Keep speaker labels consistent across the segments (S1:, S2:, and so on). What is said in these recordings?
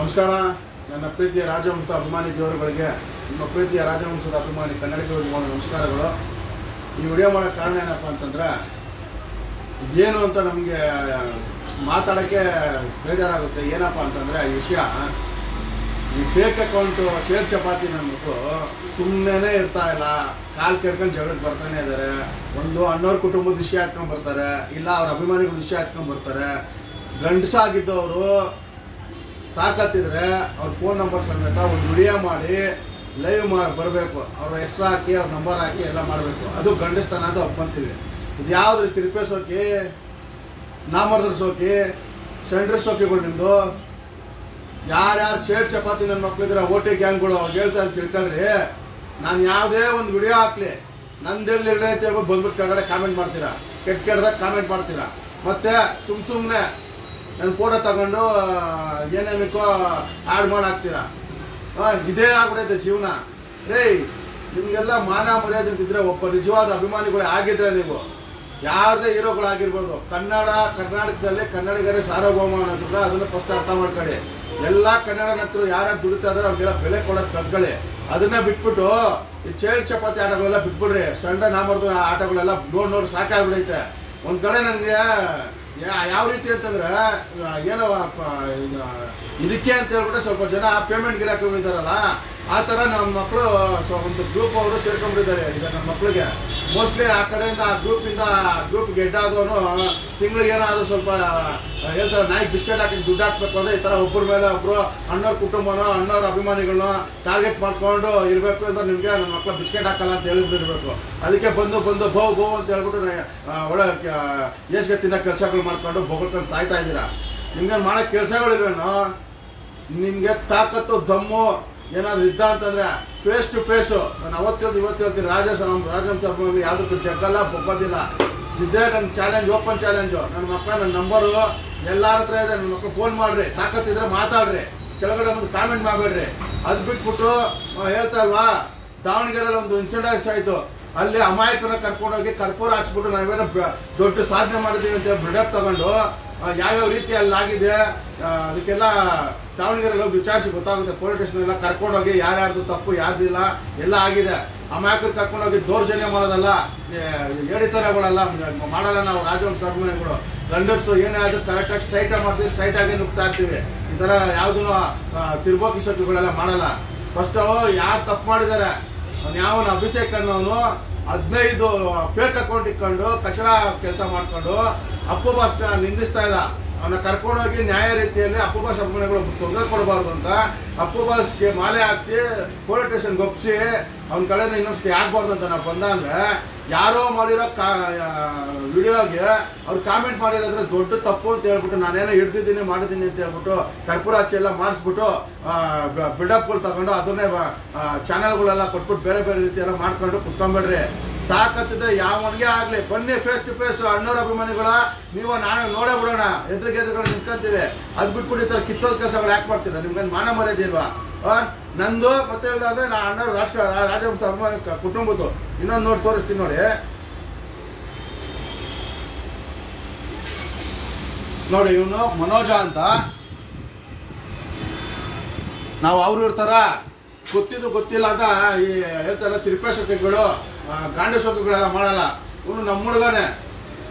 S1: ನಮಸ್ಕಾರ. ನನ್ನ ಪ್ರೀತಿಯ ರಾಜವಂಶದ ಅಭಿಮಾನಿ ದೇವರುಗಳಿಗೆ, ನಿಮ್ಮ ಪ್ರೀತಿಯ ರಾಜವಂಶದ ಅಭಿಮಾನಿ ಕನ್ನಡಿಗರಿಗೆ ಮಾಡೋ ನಮಸ್ಕಾರಗಳು. ಈ ವಿಡಿಯೋ ಮಾಡೋ ಕಾರಣ ಏನಪ್ಪ ಅಂತಂದರೆ, ಏನು ಅಂತ ನಮಗೆ ಮಾತಾಡೋಕ್ಕೆ ಬೇಜಾರಾಗುತ್ತೆ. ಏನಪ್ಪ ಅಂತಂದರೆ, ಈ ವಿಷಯ ಈ ಫೇಕ್ ಅಕೌಂಟು ಶೇರ್ ಚಪಾತಿ ನನ್ಬಿಟ್ಟು ಸುಮ್ಮನೆ ಇರ್ತಾ ಇಲ್ಲ, ಕಾಲು ಕೆರ್ಕೊಂಡು ಜಗಳಕ್ಕೆ ಬರ್ತಾನೆ ಇದ್ದಾರೆ. ಒಂದು ಅಣ್ಣವ್ರ ಕುಟುಂಬದ ವಿಷಯ ಹಾಕ್ಕೊಂಡು ಬರ್ತಾರೆ, ಇಲ್ಲ ಅವ್ರ ಅಭಿಮಾನಿಗಳ ವಿಷಯ ಹಾಕ್ಕೊಂಡು ಬರ್ತಾರೆ. ಗಂಡಸಾಗಿದ್ದವರು ತಾಕತ್ತಿದ್ರೆ ಅವ್ರ ಫೋನ್ ನಂಬರ್ ಸಮೇತ ಒಂದು ವಿಡಿಯೋ ಮಾಡಿ ಲೈವ್ ಮಾಡಿ ಬರಬೇಕು. ಅವ್ರ ಹೆಸರು ಹಾಕಿ ಅವ್ರ ನಂಬರ್ ಹಾಕಿ ಎಲ್ಲ ಮಾಡಬೇಕು. ಅದು ಗಂಡಸ್ತನ ಅಂತ ಒಪ್ಕೊಂತೀವಿ. ಇದು ಯಾವ್ದು ತಿರುಪೇಸೋಕಿ, ನಾಮರ್ದರ್ಸೋಕಿ, ಸೆಂಡ್ರಿಸೋಕಿಗಳು ನಿಮ್ಮದು. ಯಾರ್ಯಾರು ಚೇರ್ ಚಪಾತಿ ನನ್ನ ಮಕ್ಳಿದ್ರೆ ಓಟಿ ಗ್ಯಾಂಗ್ಗಳು ಅವ್ರಿಗೆ ಹೇಳ್ತಾ ಅಂತ ತಿಳ್ಕೊಳ್ರಿ. ನಾನು ಯಾವುದೇ ಒಂದು ವಿಡಿಯೋ ಹಾಕ್ಲಿ, ನಂದೆಲ್ಲಿಲ್ಲ ಅಂತ ಹೇಳ್ಬಿಟ್ಟು ಬಂದ್ಬಿಟ್ಟು ಕೆಳಗಡೆ ಕಾಮೆಂಟ್ ಮಾಡ್ತೀರಾ, ಕೆಟ್ಟದಾಗ ಕಾಮೆಂಟ್ ಮಾಡ್ತೀರಾ. ಮತ್ತು ಸುಮ್ಮನೆ ನನ್ನ ಫೋಟೋ ತಗೊಂಡು ಏನೇನಕ್ಕೋ ಆ್ಯಡ್ ಮಾಡಿ ಹಾಕ್ತೀರಾ. ಇದೇ ಆಗ್ಬಿಡೈತೆ ಜೀವನ ರೇ. ನಿಮಗೆಲ್ಲ ಮಾನ ಮರ್ಯಾದೆ ಅಂತಿದ್ರೆ ಒಬ್ಬ ನಿಜವಾದ ಅಭಿಮಾನಿಗಳೇ ಆಗಿದ್ರೆ, ನೀವು ಯಾರದೇ ಹೀರೋಗಳಾಗಿರ್ಬೋದು, ಕರ್ನಾಟಕದಲ್ಲಿ ಕನ್ನಡಿಗರೇ ಸಾರ್ವಭೌಮ ಅನ್ನೋದಿದ್ರೆ ಅದನ್ನು ಫಸ್ಟ್ ಅರ್ಥ ಮಾಡ್ಕೊಳ್ಳಿ. ಎಲ್ಲ ಕನ್ನಡ ನಟರು ಯಾರ್ಯಾರು ದುಡಿತಾ ಇದಾರೆ ಅವ್ರಿಗೆಲ್ಲ ಬೆಲೆ ಕೊಡೋದು ಕಲ್ತ್ಕೊಳ್ಳಿ. ಅದನ್ನ ಬಿಟ್ಬಿಟ್ಟು ಈ ಚೇರ್ ಚಪಾತಿ ಆಟಗಳೆಲ್ಲ ಬಿಟ್ಬಿಡ್ರಿ. ಸಣ್ಣ ನಾಮರ್ದು ಆಟಗಳೆಲ್ಲ ನೋಡಿ ಸಾಕಾಗ್ಬಿಡೈತೆ. ಒಂದು ಕಡೆ ನನಗೆ ಯಾವ ರೀತಿ ಅಂತಂದ್ರೆ, ಏನೋ ಇದಕ್ಕೆ ಅಂತ ಹೇಳ್ಬಿಟ್ಟು ಸ್ವಲ್ಪ ಜನ ಪೇಮೆಂಟ್ ಗಿರಾಕಿಗಳಿದ್ದಾರಲ್ಲ, ಆ ಥರ ನಮ್ಮ ಮಕ್ಕಳು ಒಂದು ಗ್ರೂಪ್ ಅವರು ಸೇರ್ಕೊಂಡಿದ್ದಾರೆ. ಈಗ ನಮ್ಮ ಮಕ್ಳಿಗೆ ಮೋಸ್ಟ್ಲಿ ಆ ಕಡೆಯಿಂದ ಆ ಗ್ರೂಪ್ಗೆ ಹೆಡ್ ಆದವನು ತಿಂಗಳಿಗೆ ಏನಾದರೂ ಸ್ವಲ್ಪ ಹೇಳ್ತಾರೆ, ನಾಯಿಗೆ ಬಿಸ್ಕೆಟ್ ಹಾಕಿ ದುಡ್ಡು ಹಾಕ್ಬೇಕು ಅಂದರೆ ಈ ಥರ ಒಬ್ಬರ ಮೇಲೆ ಒಬ್ಬರು ಅಣ್ಣವ್ರ ಕುಟುಂಬನೋ ಅಣ್ಣವ್ರ ಅಭಿಮಾನಿಗಳನ್ನೋ ಟಾರ್ಗೆಟ್ ಮಾಡ್ಕೊಂಡು ಇರಬೇಕು ಅಂದ್ರೆ ನಿಮಗೆ ನನ್ನ ಮಕ್ಕಳು ಬಿಸ್ಕೆಟ್ ಹಾಕಲ್ಲ ಅಂತ ಹೇಳಿಬಿಟ್ಟಿರ್ಬೇಕು. ಅದಕ್ಕೆ ಬಂದು ಬೌ ಅಂತ ಹೇಳ್ಬಿಟ್ಟು ಒಳ್ಳೆ ಏಸ್ಗೆ ತಿನ್ನೋ ಕೆಲಸಗಳು ಮಾಡ್ಕೊಂಡು ಬೊಗಳ್ಕೊಂಡು ಸಾಯ್ತಾ ಇದ್ದೀರಾ. ನಿಮ್ಗೆ ಮಾಡೋ ಕೆಲಸಗಳಿಲ್ವೇನೋ? ನಿಮಗೆ ತಾಕತ್ತು ದಮ್ಮು ಏನಾದರೂ ಇದ್ದ ಅಂತಂದರೆ ಫೇಸ್ ಟು ಫೇಸು. ನಾನು ಇವತ್ತು ಹೇಳ್ತೀನಿ, ರಾಜವಂಶ ಅಭಿಮಾನಿ ಯಾವುದಕ್ಕೂ ಜಗ್ಗಲ್ಲ, ಬೊಕ್ಕೋದಿಲ್ಲ. ಇದೇ ನನ್ನ ಚಾಲೆಂಜ್, ಓಪನ್ ಚಾಲೆಂಜು. ನನ್ನ ಮಕ್ಕಳ ನನ್ನ ನಂಬರು ಎಲ್ಲರ ಹತ್ರ ಇದೆ. ನನ್ನ ಮಕ್ಕಳು ಫೋನ್ ಮಾಡಿರಿ, ತಾಕತ್ತಿದ್ರೆ ಮಾತಾಡ್ರಿ, ಕೆಳಗಡೆ ಒಂದು ಕಾಮೆಂಟ್ ಮಾಡಬೇಡ್ರಿ. ಅದು ಬಿಟ್ಬಿಟ್ಟು ಹೇಳ್ತಾ ಅಲ್ವಾ, ದಾವಣಗೆರೆಯಲ್ಲಿ ಒಂದು ಇನ್ಸಿಡೆಂಟ್ಸ್ ಆಯಿತು. ಅಲ್ಲಿ ಅಮಾಯಕರನ್ನ ಕರ್ಕೊಂಡೋಗಿ ಕರ್ಪೂರ ಹಾಕ್ಸ್ಬಿಟ್ಟು ನಾವೇನೋ ದೊಡ್ಡ ಸಾಧನೆ ಮಾಡಿದ್ದೀವಿ ಅಂತೇಳಿ ಬಿಲ್ಡಪ್ ತಗೊಂಡು ಯಾವ್ಯಾವ ರೀತಿ ಅಲ್ಲಾಗಿದೆ ಅದಕ್ಕೆಲ್ಲ ದಾವಣಗೆರೆಯಲ್ಲಿ ಹೋಗಿ ವಿಚಾರಿಸಿ ಗೊತ್ತಾಗುತ್ತೆ. ಪೊಲೀಸ್ ಸ್ಟೇಷನ್ ಎಲ್ಲ ಕರ್ಕೊಂಡೋಗಿ ಯಾರ್ಯಾರ್ದು ತಪ್ಪು ಯಾರ್ದಿಲ್ಲ ಎಲ್ಲ ಆಗಿದೆ. ಅಮಾಯಕರು ಕರ್ಕೊಂಡೋಗಿ ದೌರ್ಜನ್ಯ ಮಾಡೋದಲ್ಲ, ಹೇಳಿತನಗಳಲ್ಲ ಮಾಡಲ್ಲ. ನಾವು ರಾಜವಂಶದ ಅಭಿಮಾನಿಗಳು ಗಂಡಸರು ಏನೇ ಆದರೂ ಕರೆಕ್ಟಾಗಿ ಸ್ಟ್ರೈಟಾಗಿ ಮಾಡ್ತೀವಿ, ಸ್ಟ್ರೈಟಾಗಿ ನುಗ್ತಾ ಇರ್ತೀವಿ. ಈ ಥರ ಯಾವುದೂ ತಿರ್ಬೋಕಿ ಸೊಕ್ಕುಗಳೆಲ್ಲ ಮಾಡಲ್ಲ. ಫಸ್ಟು ಯಾರು ತಪ್ಪು ಮಾಡಿದ್ದಾರೆ, ಯಾವನು ಅಭಿಷೇಕ್ ಅನ್ನೋನು 15 ಫೇಕ್ ಅಕೌಂಟ್ ಇಟ್ಕೊಂಡು ಕಚಡ ಕೆಲಸ ಮಾಡ್ಕೊಂಡು ಅಪ್ಪು ಬಾಸ್ನ ನಿಂದಿಸ್ತಾ ಇದ್ದ. ಅವನ್ನ ಕರ್ಕೊಂಡೋಗಿ ನ್ಯಾಯ ರೀತಿಯಲ್ಲಿ ಅಪ್ಪು ಬಾಸ್ ಅಭಿಮಾನಿಗಳು ತೊಂದರೆ ಕೊಡಬಾರ್ದು ಅಂತ ಅಪ್ಪು ಬಾಸ್ಗೆ ಮಾಲೆ ಹಾಕ್ಸಿ ಪೊಲೀಸ್ ಸ್ಟೇಷನ್ಗೆ ಒಪ್ಪಿಸಿ ಅವ್ನ ಕಡೆಯಿಂದ ಇನ್ನೊಂದ್ಸತಿ ಆಗ್ಬಾರ್ದು ಅಂತ ನಾವು ಬಂದ ಅಂದರೆ, ಯಾರೋ ಮಾಡಿರೋ ವಿಡಿಯೋಗೆ ಅವ್ರು ಕಾಮೆಂಟ್ ಮಾಡಿರೋದ್ರೆ ದೊಡ್ಡ ತಪ್ಪು ಅಂತ ಹೇಳ್ಬಿಟ್ಟು ನಾನೇನೋ ಹಿಡ್ದಿದ್ದೀನಿ ಮಾಡಿದ್ದೀನಿ ಅಂತ ಹೇಳ್ಬಿಟ್ಟು ಕರ್ಪೂರ ಹಚ್ಚಿ ಎಲ್ಲ ಮಾಡಿಸ್ಬಿಟ್ಟು ಬಿಲ್ಡಪ್ಗಳು ತಗೊಂಡು ಅದನ್ನೇ ಚಾನಲ್ಗಳೆಲ್ಲ ಕೊಟ್ಬಿಟ್ಟು ಬೇರೆ ಬೇರೆ ರೀತಿ ಎಲ್ಲ ಮಾಡ್ಕೊಂಡು ಕುತ್ಕೊಂಬೇಡ್ರಿ. ತಾಕತ್ತಿದ್ರೆ ಯಾವನಿಗೆ ಆಗಲಿ ಬನ್ನಿ, ಫೇಸ್ ಟು ಫೇಸ್ ಅಣ್ಣವ್ರ ಅಭಿಮಾನಿಗಳ ನೀವು ನಾಳೆ ನೋಡೇ ಬಿಡೋಣ, ಎದುರುಗಳು ನಿಂತ್ಕೊಂತೀವಿ. ಅದು ಬಿಟ್ಬಿಟ್ಟು ಈ ಥರ ಕಿತ್ತೋದ ಕೆಲಸಗಳು ಯಾಕೆ ಮಾಡ್ತೀರಾ? ನಿಮ್ಗೆ ಮಾನ ಮರ್ಯಾದೆ ಇಲ್ವಾ? ನಂದು ಮತ್ತೆ ಹೇಳಿದ್ರೆ ನಾ ಅಣ್ಣವ್ರು ರಾಜವಂಶ ಅಭಿಮಾನಿ ಕುಟುಂಬದ್ದು ಇನ್ನೊಂದು ನೋಡಿ ತೋರಿಸ್ತೀನಿ ನೋಡಿ. ನೋಡಿ ಇವನು ಮನೋಜ ಅಂತ. ನಾವು ಅವ್ರು ಇರ್ತಾರ ಗೊತ್ತಿದ್ದು ಗೊತ್ತಿಲ್ಲ ಅಂತ ಈ ಹೇಳ್ತಾರಲ್ಲ ತಿರುಪೇಶೋಕಿಗಳು ಗಾಂಡಿ ಸೋಕುಗಳೆಲ್ಲ ಮಾಡಲ್ಲ. ಇವನು ನಮ್ಮ ಹುಡುಗನೇ.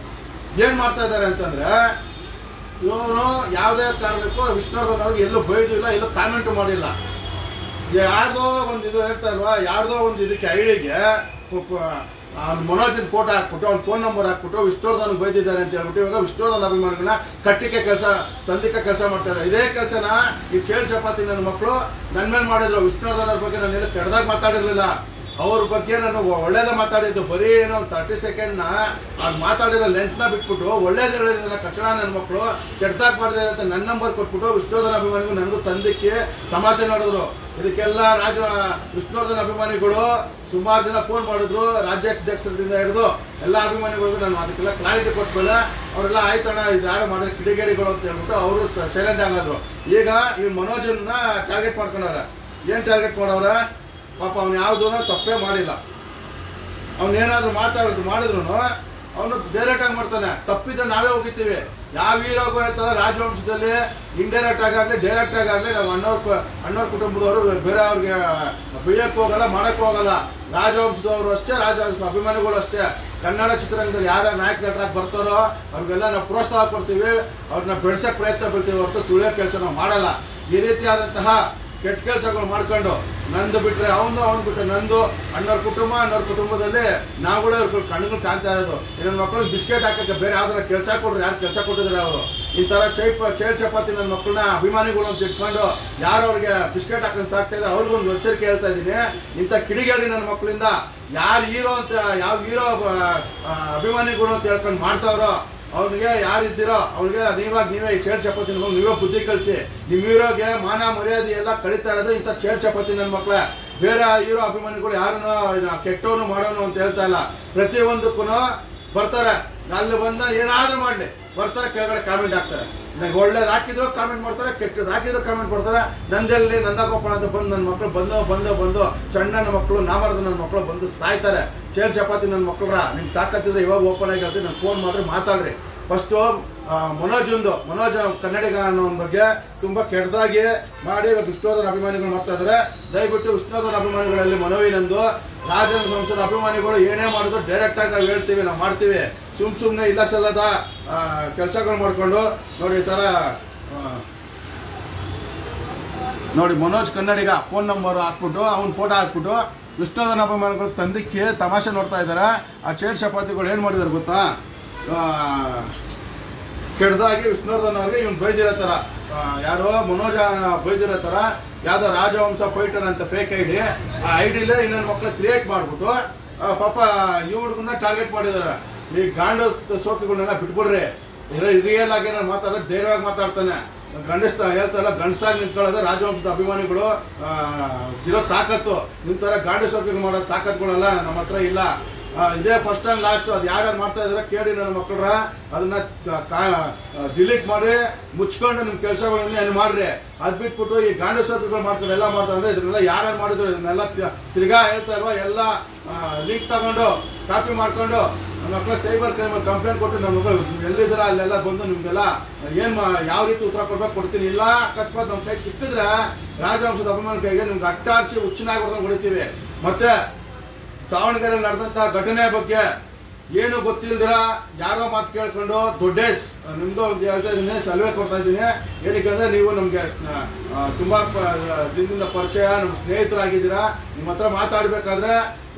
S1: ಏನು ಮಾಡ್ತಾ ಇದ್ದಾರೆ ಅಂತಂದರೆ, ಇವನು ಯಾವುದೇ ಕಾರಣಕ್ಕೂ ವಿಷ್ಣುವರ್ಧನ್ ಅವ್ರಿಗೆ ಎಲ್ಲೂ ಬೈದಿಲ್ಲ, ಎಲ್ಲೂ ಕಾಮೆಂಟು ಮಾಡಿಲ್ಲ. ಯಾರ್ದೋ ಒಂದು ಇದು ಹೇಳ್ತಾ ಇಲ್ವಾ, ಯಾರ್ದೋ ಒಂದು ಇದಕ್ಕೆ ಐಡಿಗೆ ಅವ್ನು ಮನೋಜಿನ ಫೋಟೋ ಹಾಕ್ಬಿಟ್ಟು ಅವ್ನ ಫೋನ್ ನಂಬರ್ ಹಾಕ್ಬಿಟ್ಟು ವಿಷ್ಣುವರ್ಧನ್ ಬೈದಿದ್ದಾರೆ ಅಂತ ಹೇಳ್ಬಿಟ್ಟು ಇವಾಗ ವಿಷ್ಣುವರ್ಧನ್ ಅಭಿಮಾನಿಗಳನ್ನ ಕಟ್ಟಿಗೆ ಕೆಲಸ ತಂದಿಕ ಕೆಲಸ ಮಾಡ್ತಾ ಇದ್ದಾರೆ. ಇದೇ ಕೆಲಸನ ಈ ಚೇರ್ ಚಪಾತಿ ನನ್ನ ಮಕ್ಕಳು ನನ್ನ ಮೇಲೆ ಮಾಡಿದ್ರು. ವಿಷ್ಣುವರ್ಧನ್ ಅವ್ರ ಬಗ್ಗೆ ನಾನು ಎಲ್ಲ ಕೆಟ್ಟದಾಗ ಮಾತಾಡಿರಲಿಲ್ಲ, ಅವ್ರ ಬಗ್ಗೆ ನಾನು ಒಳ್ಳೇದೇ ಮಾತಾಡಿದ್ದು. ಬರೀ ಏನೋ ಒಂದು 30 ಸೆಕೆಂಡ್ನ ಅವ್ರು ಮಾತಾಡಿರೋ ಲೆಂತ್ನ ಬಿಟ್ಬಿಟ್ಟು ಒಳ್ಳೇದು ಹೇಳಿದ್ರೆ ಕಚಡ ನನ್ನ ಮಕ್ಕಳು ಕೆಟ್ಟದಾಗಿ ಮಾಡಿದ್ದಾರೆ ಅಂತ ನನ್ನ ನಂಬರ್ ಕೊಟ್ಬಿಟ್ಟು ವಿಷ್ಣುವರ್ಧನ್ ಅಭಿಮಾನಿಗಳು ನನಗೂ ತಂದಕ್ಕೆ ತಮಾಷೆ ಮಾಡಿದ್ರು. ಇದಕ್ಕೆಲ್ಲ ವಿಷ್ಣುವರ್ಧನ್ ಅಭಿಮಾನಿಗಳು ಸುಮಾರು ಜನ ಫೋನ್ ಮಾಡಿದ್ರು, ರಾಜ್ಯಾಧ್ಯಕ್ಷರಿಂದ ಹಿಡಿದು ಎಲ್ಲ ಅಭಿಮಾನಿಗಳಿಗೂ ನಾನು ಅದಕ್ಕೆಲ್ಲ ಕ್ಲಾರಿಟಿ ಕೊಟ್ಮೇಲೆ ಅವರೆಲ್ಲ ಆಯ್ತಣ್ಣ ಇದು ಯಾರು ಮಾಡಿದ್ರೆ ಕಿಡಿಗೇಡಿಗಳು ಅಂತ ಹೇಳ್ಬಿಟ್ಟು ಅವರು ಸೈಲೆಂಟ್ ಆಗಾದ್ರು. ಈಗ ಈ ಮನೋಜನ್ನ ಟಾರ್ಗೆಟ್ ಮಾಡ್ಕೊಂಡವ್ರೆ. ಏನು ಟಾರ್ಗೆಟ್ ಮಾಡವ್ರೆ? ಪಾಪ ಅವ್ನು ಯಾವುದೂ ತಪ್ಪೇ ಮಾಡಿಲ್ಲ. ಅವನೇನಾದರೂ ಮಾಡಿದ್ರು ಅವನು ಡೈರೆಕ್ಟ್ ಆಗಿ ಮಾಡ್ತಾನೆ. ತಪ್ಪಿದ್ರೆ ನಾವೇ ಹೋಗಿರ್ತೀವಿ. ಯಾವ ಹೀರೋಗೂ ಹೇಳ್ತಾರೆ ರಾಜವಂಶದಲ್ಲಿ ಇಂಡೈರೆಕ್ಟ್ ಆಗಾಗಲಿ ಡೈರೆಕ್ಟ್ ಆಗಾಗಲಿ ನಾವು ಅಣ್ಣವ್ರ ಕುಟುಂಬದವರು ಬೇರೆ ಅವ್ರಿಗೆ ಬೇಯಕ್ಕೆ ಹೋಗಲ್ಲ, ಮಾಡಕ್ಕೆ ಹೋಗಲ್ಲ. ರಾಜವಂಶದವರು ಅಷ್ಟೇ, ರಾಜವಂಶದ ಅಭಿಮಾನಿಗಳು ಅಷ್ಟೇ. ಕನ್ನಡ ಚಿತ್ರರಂಗದಲ್ಲಿ ಯಾರ ನಾಯಕ ನಟರಾಗಿ ಬರ್ತಾರೋ ಅವ್ರಿಗೆಲ್ಲ ನಾವು ಪ್ರೋತ್ಸಾಹ ಕೊಡ್ತೀವಿ, ಅವ್ರನ್ನ ಬೆಳೆಸೋಕ್ಕೆ ಪ್ರಯತ್ನ ಪಡ್ತೀವಿ ಹೊರತು ತುಳಿಯೋ ಕೆಲಸ ನಾವು ಮಾಡಲ್ಲ. ಈ ರೀತಿಯಾದಂತಹ ಕೆಟ್ಟ ಕೆಲಸಗಳು ಮಾಡ್ಕೊಂಡು ನಂದು ಬಿಟ್ಟರೆ ಅವನು, ಅವ್ನು ಬಿಟ್ಟರೆ ನಂದು, ಅಣ್ಣವ್ರ ಕುಟುಂಬದಲ್ಲಿ ನಾವುಗಳು ಅವ್ರ ಕಣ್ಣುಗಳು ಕಾಣ್ತಾ ಇರೋದು. ನನ್ನ ಮಕ್ಕಳಿಗೆ ಬಿಸ್ಕೆಟ್ ಹಾಕಕ್ಕೆ ಬೇರೆ ಯಾವ್ದಾರ ಕೆಲಸ ಕೊಡ್ರಿ, ಯಾರು ಕೆಲಸ ಕೊಟ್ಟಿದ್ರೆ ಅವರು ಈ ಥರ ಚೇಳ್ ಚಪಾತಿ ನನ್ನ ಮಕ್ಕಳನ್ನ ಅಭಿಮಾನಿಗಳು ಅಂತ ಇಟ್ಕೊಂಡು ಯಾರು ಅವ್ರಿಗೆ ಬಿಸ್ಕೆಟ್ ಹಾಕೊಂಡು ಸಾಕ್ತಾ ಇದ್ದಾರೆ ಅವ್ರಿಗೊಂದು ಎಚ್ಚರಿಕೆ ಹೇಳ್ತಾ ಇದ್ದೀನಿ. ಇಂಥ ಕಿಡಿಗೇಡಿ ನನ್ನ ಮಕ್ಕಳಿಂದ ಯಾರು ಹೀರೋ ಅಂತ, ಯಾವ ಹೀರೋ ಅಭಿಮಾನಿಗಳು ಅಂತ ಹೇಳ್ಕೊಂಡು ಮಾಡ್ತಾವ್ರೋ ಅವ್ನಿಗೆ ಯಾರಿದ್ದೀರೋ ಅವ್ರಿಗೆ ನೀವೇ ಈ ಚೇಳ್ ಚಪಾತಿ ನನ್ನ ನೀವೇ ಬುದ್ಧಿ ಕಲಿಸಿ. ನಿಮ್ಮ ಹೀರೋಗೆ ಮಾನ ಮರ್ಯಾದೆ ಎಲ್ಲ ಕಳೀತಾ ಇರೋದು ಇಂಥ ಚೇಳ್ ಚಪಾತಿ ನನ್ನ ಮಕ್ಕಳೇ. ಬೇರೆ ಹೀರೋ ಅಭಿಮಾನಿಗಳು ಯಾರನ್ನೋ ಕೆಟ್ಟವನು ಮಾಡೋನು ಅಂತ ಹೇಳ್ತಾ ಇಲ್ಲ. ಪ್ರತಿಯೊಂದಕ್ಕೂ ಬರ್ತಾರೆ, ಅಲ್ಲಿ ಬಂದ ಏನಾದರೂ ಮಾಡಲಿ ಬರ್ತಾರೆ, ಕೆಳಗಡೆ ಕಾಮೆಂಟ್ ಹಾಕ್ತಾರೆ. ನನಗೆ ಒಳ್ಳೇದು ಹಾಕಿದ್ರು ಕಾಮೆಂಟ್ ಮಾಡ್ತಾರೆ, ಕೆಟ್ಟದ್ದು ಹಾಕಿದ್ರು ಕಾಮೆಂಟ್ ಮಾಡ್ತಾರೆ. ನಂದೆಲ್ಲಿ ನಂದಗೋಪಾಲ ಅಂತ ಬಂದು ನನ್ನ ಮಕ್ಕಳು ಬಂದು ಸಣ್ಣ ನನ್ನ ಮಕ್ಕಳು ನಾಮರದ ನನ್ನ ಮಕ್ಕಳು ಬಂದು ಸಾಯ್ತಾರೆ. ಚೇಳ್ ಚಪಾತಿ ನನ್ನ ಮಕ್ಕಳ್ರ ನಿಮ್ಗೆ ತಾಕತ್ತಿದ್ರೆ ಇವಾಗ ಓಪನ್ ಆಗಿ ಹೇಳ್ತೀನಿ, ನಾನು ಫೋನ್ ಮಾಡಿದ್ರೆ ಮಾತಾಡ್ರಿ. ಫಸ್ಟು ಮನೋಜ್ ಕನ್ನಡಿಗ ಅನ್ನೋನ ಬಗ್ಗೆ ತುಂಬ ಕೆಟ್ಟದಾಗಿ ಮಾಡಿ ಇವಾಗ ವಿಷ್ಣುವರ್ಧನ್ ಅಭಿಮಾನಿಗಳು ಮಾಡ್ತಾ ಇದ್ದಾರೆ. ದಯವಿಟ್ಟು ವಿಷ್ಣುವರ್ಧನ್ ಅಭಿಮಾನಿಗಳಲ್ಲಿ ಮನವಿ ನಂದು, ರಾಜವಂಶದ ಅಭಿಮಾನಿಗಳು ಏನೇ ಮಾಡಿದ್ರು ಡೈರೆಕ್ಟಾಗಿ ನಾವು ಹೇಳ್ತೀವಿ, ನಾವು ಮಾಡ್ತೀವಿ. ಸುಮ್ಮನೆ ಇಲ್ಲ ಸಲ್ಲದ ಕೆಲಸಗಳು ಮಾಡಿಕೊಂಡು ನೋಡಿ ಈ ಥರ ನೋಡಿ ಮನೋಜ್ ಕನ್ನಡಿಗ ಫೋನ್ ನಂಬರ್ ಹಾಕ್ಬಿಟ್ಟು ಅವ್ನ ಫೋಟೋ ಹಾಕ್ಬಿಟ್ಟು ವಿಷ್ಣುವರ್ಧನ್ ಅಭಿಮಾನಿಗಳು ತಂದಕ್ಕೆ ತಮಾಷೆ ನೋಡ್ತಾ ಇದ್ದಾರೆ. ಆ ಚೇಳ್ ಚಪಾತಿಗಳು ಏನು ಮಾಡಿದ್ದಾರೆ ಗೊತ್ತಾ, ಕೆಟ್ಟದಾಗಿ ವಿಷ್ಣುವರ್ಧನ್ ಅವ್ರಿಗೆ ಇವ್ನು ಬೈದಿರೋ ಥರ, ಯಾರೋ ಮನೋಜ ಬೈದಿರೋ ಥರ ಯಾವುದೋ ರಾಜವಂಶ ಫೈಟರ್ ಅಂತ ಫೇಕ್ ಐಡಿ, ಆ ಐಡಿಲೇ ಇನ್ನೊಂದು ಮಕ್ಕಳು ಕ್ರಿಯೇಟ್ ಮಾಡಿಬಿಟ್ಟು ಪಾಪ ಈ ಹುಡುಗನ್ನ ಟಾರ್ಗೆಟ್ ಮಾಡಿದ್ದಾರೆ. ಈ ಗಾಂಡು ಸೋಕಿಗಳನ್ನೆಲ್ಲ ಬಿಟ್ಬಿಡ್ರಿ, ರಿಯಲ್ ಆಗಿ ನಾನು ಮಾತಾಡೋದು ಧೈರ್ಯವಾಗಿ ಮಾತಾಡ್ತಾನೆ. ಹೇಳ್ತಾರಲ್ಲ ಗಂಡಸಾಗಿ ನಿಂತ್ಕೊಳ್ಳೋದು ರಾಜವಂಶದ ಅಭಿಮಾನಿಗಳು ಇರೋ ತಾಕತ್ತು. ನಿಮ್ಮ ಥರ ಗಾಂಡು ಸೋಕಿಗಳು ಮಾಡೋ ತಾಕತ್ತುಗಳೆಲ್ಲ ನಮ್ಮ ಹತ್ರ ಇಲ್ಲ. ಇದೇ ಫಸ್ಟ್ ಆ್ಯಂಡ್ ಲಾಸ್ಟ್. ಅದು ಯಾರ್ಯಾರು ಮಾಡ್ತಾ ಇದಾರೆ ಕೇಳಿ ನನ್ನ ಮಕ್ಕಳ್ರ, ಅದನ್ನ ಡಿಲೀಟ್ ಮಾಡಿ ಮುಚ್ಕೊಂಡು ನಿಮ್ಮ ಕೆಲಸಗಳನ್ನ ಏನು ಮಾಡ್ರಿ. ಅದು ಬಿಟ್ಬಿಟ್ಟು ಈ ಗಾಂಡು ಸೋಕಿಗಳು ಮಾಡ್ಕೊಂಡು ಎಲ್ಲ ಮಾಡ್ತಾರೆ ಅಂದರೆ ಇದನ್ನೆಲ್ಲ ಯಾರ್ಯಾರು ಮಾಡಿದ್ರು ಇದನ್ನೆಲ್ಲ ತಿರ್ಗಾ ಹೇಳ್ತಾ ಇಲ್ವಾ, ಎಲ್ಲ ಲಿಂಕ್ ತಗೊಂಡು ಕಾಪಿ ಮಾಡ್ಕೊಂಡು ನಮ್ಮ ಮಕ್ಕಳ ಸೈಬರ್ ಕ್ರೈಮಲ್ಲಿ ಕಂಪ್ಲೇಂಟ್ ಕೊಟ್ಟು ನಮ್ಮ ಮಕ್ಕಳು ಎಲ್ಲಿದ್ದೀರ ಅಲ್ಲೆಲ್ಲ ಬಂದು ನಿಮಗೆಲ್ಲ ಏನು ಯಾವ ರೀತಿ ಉತ್ತರ ಕೊಡ್ಬೇಕು ಕೊಡ್ತೀನಿ. ಇಲ್ಲ ಅಕಸ್ಮಾತ್ ನಮ್ಮ ಕೈ ಸಿಕ್ಕಿದ್ರೆ ರಾಜವಂಶದ ಅಭಿಮಾನ ಕೈಗೆ ನಿಮ್ಗೆ ಅಟ್ಟಾಡಿಸಿ ಹುಚ್ಚಿನಾಗಿ ಹೊಡೆದಂಗೆ ಹೊಡಿತೀವಿ. ಮತ್ತು ದಾವಣಗೆರೆಯಲ್ಲಿ ನಡೆದಂಥ ಘಟನೆ ಬಗ್ಗೆ ಏನು ಗೊತ್ತಿಲ್ದಿರ ಯಾರೋ ಮಾತು ಕೇಳ್ಕೊಂಡು ದೊಡ್ಡೇಶ್ ನಿಮ್ದು ಹೇಳ್ತಾ ಇದ್ದೀನಿ, ಸಲಹೆ ಕೊಡ್ತಾ ಇದ್ದೀನಿ. ಏನಕ್ಕೆ ಅಂದರೆ ನೀವು ನಮಗೆ ತುಂಬ ದಿನದಿಂದ ಪರಿಚಯ, ನಮ್ಮ ಸ್ನೇಹಿತರಾಗಿದ್ದೀರಾ. ನಿಮ್ಮ ಹತ್ರ ಮಾತಾಡಬೇಕಾದ್ರೆ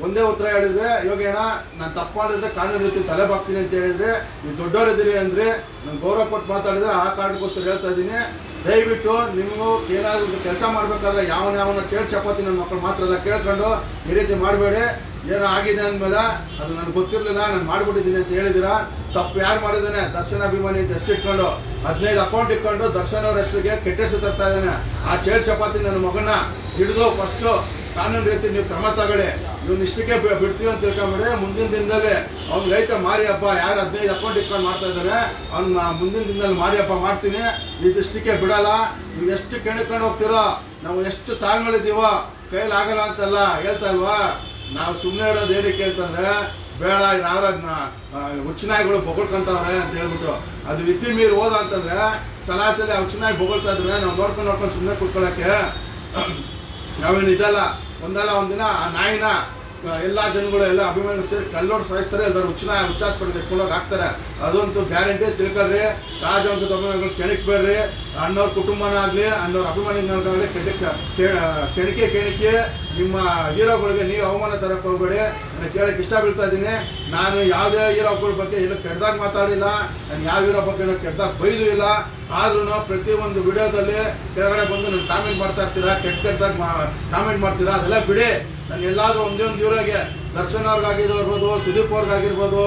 S1: ಒಂದೇ ಉತ್ತರ ಹೇಳಿದ್ರೆ, ಯೋಗೇಣ ನಾನು ತಪ್ಪು ಮಾಡಿದ್ರೆ ಕಾನೂನು ರೀತಿ ತಲೆ ಬಾಗ್ತೀನಿ ಅಂತ ಹೇಳಿದ್ರೆ, ನೀವು ದೊಡ್ಡವರಿದ್ದೀರಿ ಅಂದರೆ ನಾನು ಗೌರವ ಕೊಟ್ಟು ಮಾತಾಡಿದ್ರೆ ಆ ಕಾರಣಕ್ಕೋಸ್ಕರ ಹೇಳ್ತಾ ಇದ್ದೀನಿ. ದಯವಿಟ್ಟು ನೀವು ಏನಾದರೂ ಕೆಲಸ ಮಾಡಬೇಕಾದ್ರೆ ಯಾವನ ಚೇಳ್ ಚಪಾತಿ ನನ್ನ ಮಕ್ಕಳು ಮಾತ್ರ ಎಲ್ಲ ಕೇಳ್ಕೊಂಡು ಈ ರೀತಿ ಮಾಡಬೇಡಿ. ಏನೋ ಆಗಿದೆ ಅಂದಮೇಲೆ ಅದು ನನಗೆ ಗೊತ್ತಿರಲಿಲ್ಲ, ನಾನು ಮಾಡಿಬಿಟ್ಟಿದ್ದೀನಿ ಅಂತ ಹೇಳಿದ್ದೀರಾ. ತಪ್ಪು ಯಾರು ಮಾಡಿದ್ದಾನೆ, ದರ್ಶನ್ ಅಭಿಮಾನಿ ಅಂತ ಇಟ್ಕೊಂಡು 15 ಅಕೌಂಟ್ ಇಟ್ಕೊಂಡು ದರ್ಶನ್ ಅವ್ರ ಹೆಸರಿಗೆ ಕೆಟ್ಟ ಹೆಸರು ತರ್ತಾ ಇದ್ದಾನೆ. ಆ ಚೇಳ್ ಚಪಾತಿ ನನ್ನ ಮಗನ ಹಿಡಿದು ಫಸ್ಟು ಕಾನೂನು ರೀತಿ ನೀವು ಕ್ರಮ ತಗೊಳ್ಳಿ. ಇವ್ನು ಇಷ್ಟಕ್ಕೆ ಬಿಡ್ತೀವಿ ಅಂತ ತಿಳ್ಕೊಂಬಿಡಿ. ಮುಂದಿನ ದಿನದಲ್ಲಿ ಅವ್ನಿಗೆ ಐತೆ ಮಾರಿ ಹಬ್ಬ, ಯಾರು 15 ಅಕೌಂಟ್ ಇಟ್ಕೊಂಡು ಮಾಡ್ತಾ ಇದ್ದಾರೆ ಅವ್ನ ಮುಂದಿನ ದಿನದಲ್ಲಿ ಮಾರಿ ಹಬ್ಬ ಮಾಡ್ತೀನಿ. ಇದಿಷ್ಟಕ್ಕೆ ಬಿಡಲ್ಲ. ನೀವು ಎಷ್ಟು ಕೆಣಕೊಂಡು ಹೋಗ್ತೀರೋ, ನಾವು ಎಷ್ಟು ತಾಳ್ಮೆಳಿದ್ದೀವೋ ಕೈಲಾಗಲ್ಲ ಅಂತೆಲ್ಲ ಹೇಳ್ತಾ ಇಲ್ವಾ. ನಾವು ಸುಮ್ಮನೆ ಇರೋದು ಏನಕ್ಕೆ ಅಂತಂದರೆ ಬೇಡ ನಾವ್ರಾಗ ಹುಚ್ಚಿನಾಯಿಗಳು ಬೊಗಳ್ಕೊಂತವ್ರೆ ಅಂತ ಹೇಳ್ಬಿಟ್ಟು ಅದು ವಿಧಿ ಮೀರಿ ಹೋದ ಅಂತಂದರೆ ಸಲಾಸಲಿ ಆ ಹುಚ್ಚಿನಾಯಿ ಬೊಗಳ್ತಾ ಇದ್ರೆ ನಾವು ನೋಡ್ಕೊಂಡು ಸುಮ್ಮನೆ ಕೂತ್ಕೊಳ್ಳೋಕ್ಕೆ ನಾವೇನು ಇದಲ್ಲ. ಒಂದಿನ ಆ ನಾಯಿನ ಎಲ್ಲ ಜನಗಳು ಎಲ್ಲ ಅಭಿಮಾನಿಗಳು ಸೇರಿ ಕಲ್ಲೋಡು ಸಾಯಿಸ್ತಾರೆ, ಎಲ್ಲರೂ ಹುಚ್ಚಾಸ್ಪಟ್ಟಿಗೆ ಎತ್ಕೊಂಡೋಗಿ ಹಾಕ್ತಾರೆ. ಅದಂತೂ ಗ್ಯಾರಂಟಿ ತಿಳ್ಕೊಳ್ರಿ. ರಾಜವಂಶದ ಅಭಿಮಾನಿಗಳು ಕೆಣಕ್ಬೇಡ್ರಿ. ಅಣ್ಣವ್ರ ಕುಟುಂಬನಾಗಲಿ ಅಣ್ಣವ್ರ ಅಭಿಮಾನಿಗಳಾಗಲಿ ಕೆಣಕಿ ನಿಮ್ಮ ಹೀರೋಗಳಿಗೆ ನೀವು ಅವಮಾನ ತರಕ್ಕೆ ಹೋಗ್ಬೇಡಿ. ನಾನು ಕೇಳಕ್ಕೆ ಇಷ್ಟ ಬೀಳ್ತಾ ಇದ್ದೀನಿ. ನಾನು ಯಾವುದೇ ಹೀರೋಗಳ ಬಗ್ಗೆ ಏನೋ ಕೆಟ್ಟದಾಗಿ ಮಾತಾಡಿಲ್ಲ, ನಾನು ಯಾವ ಹೀರೋ ಬಗ್ಗೆ ಕೆಟ್ಟದಾಗಿ ಬೈದೂ ಇಲ್ಲ. ಆದ್ರೂ ಪ್ರತಿಯೊಂದು ವಿಡಿಯೋದಲ್ಲಿ ಕೆಳಗಡೆ ಬಂದು ನಾನು ಕಾಮೆಂಟ್ ಮಾಡ್ತಾ ಇರ್ತೀರಾ, ಕೆಟ್ಟದಾಗಿ ಕಾಮೆಂಟ್ ಮಾಡ್ತೀರಾ. ಅದೆಲ್ಲ ಬಿಡಿ. ನಾನು ಎಲ್ಲಾದರೂ ಒಂದೇ ಒಂದು ಹೀರೋಗೆ ದರ್ಶನ್ ಅವ್ರಿಗಾಗಿರ್ಬೋದು, ಸುದೀಪ್ ಅವ್ರಿಗಾಗಿರ್ಬೋದು,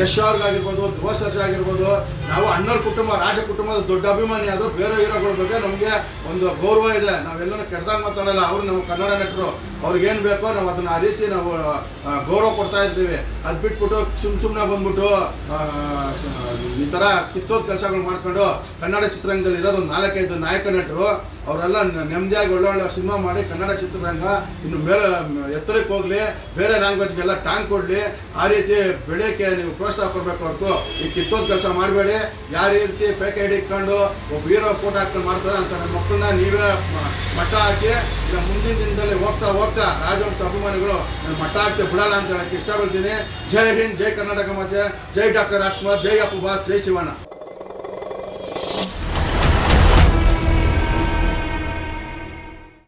S1: ಯಶ್ ಅವ್ರಿಗಾಗಿರ್ಬೋದು, ಧ್ರುವ ಸರ್ಜಾ ಆಗಿರ್ಬೋದು, ನಾವು ಅಣ್ಣವ್ರ ಕುಟುಂಬ ರಾಜ ಕುಟುಂಬದ ದೊಡ್ಡ ಅಭಿಮಾನಿ ಆದರೂ ಬೇರೆ ಹೀರೋಗಳ ಬಗ್ಗೆ ನಮಗೆ ಒಂದು ಗೌರವ ಇದೆ. ನಾವೆಲ್ಲರೂ ಕೆಟ್ಟದಾಗಿ ಮಾತಾಡಲ್ಲ. ಅವರು ನಮ್ಮ ಕನ್ನಡ ನಟರು, ಅವ್ರಿಗೇನು ಬೇಕೋ ನಾವು ಅದನ್ನ ಆ ರೀತಿ ನಾವು ಗೌರವ ಕೊಡ್ತಾ ಇರ್ತೀವಿ. ಅದು ಬಿಟ್ಬಿಟ್ಟು ಸುಮ್ಮನೆ ಬಂದ್ಬಿಟ್ಟು ಈ ಥರ ಕಿತ್ತೋದ ಕೆಲಸಗಳು ಮಾಡ್ಕೊಂಡು ಕನ್ನಡ ಚಿತ್ರರಂಗದಲ್ಲಿ ಇರೋದು 4-5 ನಾಯಕ ನಟರು ಅವರೆಲ್ಲ ನೆಮ್ಮದಿಯಾಗಿ ಒಳ್ಳೊಳ್ಳೆ ಸಿನಿಮಾ ಮಾಡಿ ಕನ್ನಡ ಚಿತ್ರರಂಗ ಇನ್ನು ಮೇಲೆ ಎತ್ತರಕ್ಕೆ ಹೋಗಲಿ, ಬೇರೆ ಲ್ಯಾಂಗ್ವೇಜ್ಗೆಲ್ಲ ಟ್ಯಾಂಕ್ ಕೊಡಲಿ. ಆ ರೀತಿ ಬೆಳೆಯೋಕ್ಕೆ ನೀವು ಪ್ರೋತ್ಸಾಹ ಕೊಡಬೇಕು ಹೊರತು ಈ ಕಿತ್ತೋದು ಕೆಲಸ ಮಾಡಬೇಡಿ. ಯಾವ ರೀತಿ ಫೇಕ್ ಐಡಿ ಇಟ್ಕೊಂಡು ಒಬ್ಬ ಹೀರೋ ಫೋಟೋ ಹಾಕ್ಕೊಂಡು ಮಾಡ್ತಾರೆ ಅಂತ ನನ್ನ ಮಕ್ಕಳನ್ನ ನೀವೇ ಮಟ್ಟ ಹಾಕಿ ಈಗ ಮುಂದಿನ ದಿನದಲ್ಲಿ ಹೋಗ್ತಾ ರಾಜವಂಶ ಅಭಿಮಾನಿಗಳು ನಾನು ಮಟ್ಟ ಹಾಕ್ತೆ ಬಿಡಲ್ಲ ಅಂತ ಹೇಳಕ್ಕೆ ಇಷ್ಟಪಡ್ತೀನಿ. ಜೈ ಹಿಂದ್, ಜೈ ಕರ್ನಾಟಕ ಮಾತೆ, ಜೈ ಡಾಕ್ಟರ್ ರಾಜ್ಕುಮಾರ್, ಜೈ ಅಪ್ಪು ಬಾಸ್, ಜೈ ಶಿವಣ್ಣ.